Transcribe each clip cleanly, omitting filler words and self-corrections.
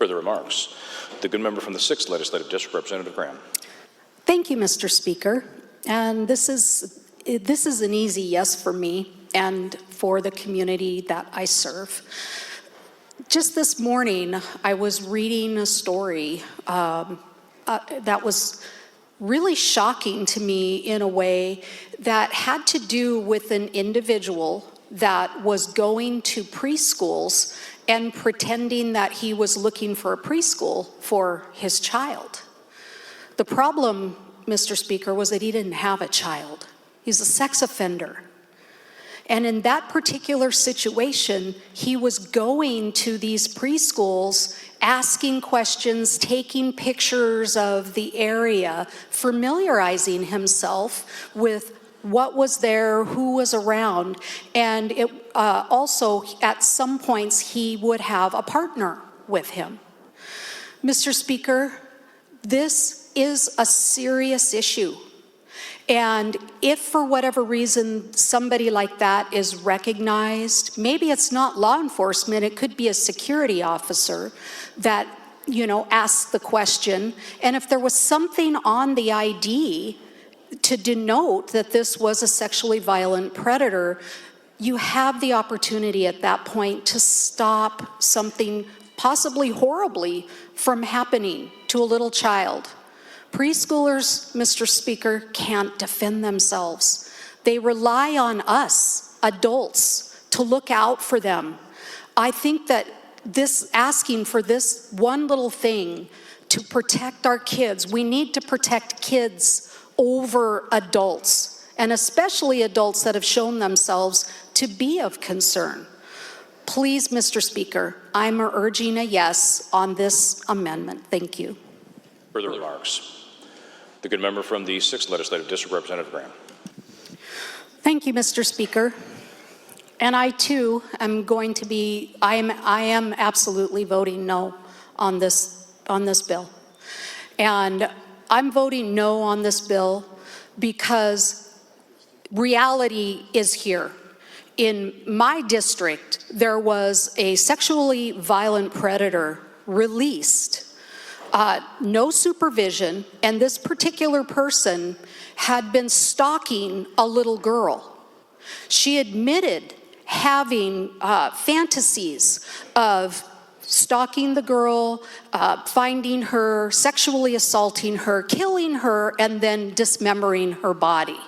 Further remarks? The good member from the 6th Legislative District, Representative Graham. Thank you, Mr. Speaker. And this is an easy yes for me and for the community that I serve. Just this morning, I was reading a story that was really shocking to me in a way that had to do with an individual that was going to preschools and pretending that he was looking for a preschool for his child. The problem, Mr. Speaker, was that he didn't have a child. He's a sex offender. And in that particular situation, he was going to these preschools, asking questions, taking pictures of the area, familiarizing himself with what was there, who was around, and it also, at some points, he would have a partner with him. Mr. Speaker, this is a serious issue. And if for whatever reason somebody like that is recognized, maybe it's not law enforcement, it could be a security officer that, asks the question. And if there was something on the ID to denote that this was a sexually violent predator, you have the opportunity at that point to stop something possibly horribly from happening to a little child. Preschoolers, Mr. Speaker, can't defend themselves. They rely on us, adults, to look out for them. I think that asking for this one little thing to protect our kids, we need to protect kids over adults, and especially adults that have shown themselves to be of concern. Please, Mr. Speaker, I'm urging a yes on this amendment. Thank you. Further remarks? The good member from the 6th Legislative District, Representative Graham. Thank you, Mr. Speaker. And I too am going to be, I am absolutely voting no on this bill. And I'm voting no on this bill because reality is here. In my district, there was a sexually violent predator released. No supervision, and this particular person had been stalking a little girl. She admitted having fantasies of stalking the girl, finding her, sexually assaulting her, killing her, and then dismembering her body.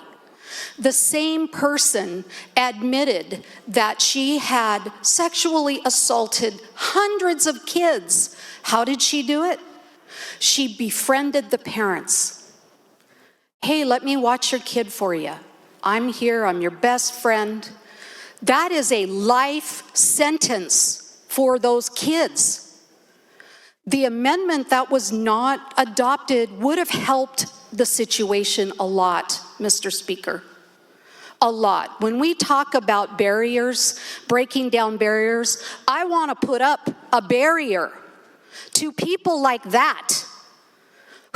The same person admitted that she had sexually assaulted hundreds of kids. How did she do it? She befriended the parents. Hey, let me watch your kid for you. I'm here, I'm your best friend. That is a life sentence for those kids. The amendment that was not adopted would have helped the situation a lot, Mr. Speaker. A lot. When we talk about barriers, breaking down barriers, I want to put up a barrier to people like that,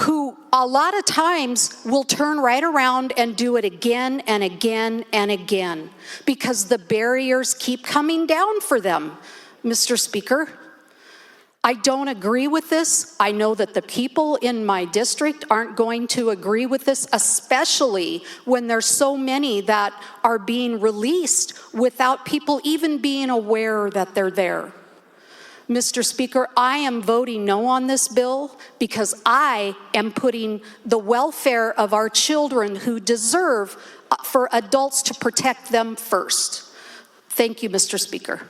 who a lot of times will turn right around and do it again and again and again because the barriers keep coming down for them, Mr. Speaker. I don't agree with this. I know that the people in my district aren't going to agree with this, especially when there's so many that are being released without people even being aware that they're there. Mr. Speaker, I am voting no on this bill because I am putting the welfare of our children who deserve for adults to protect them first. Thank you, Mr. Speaker.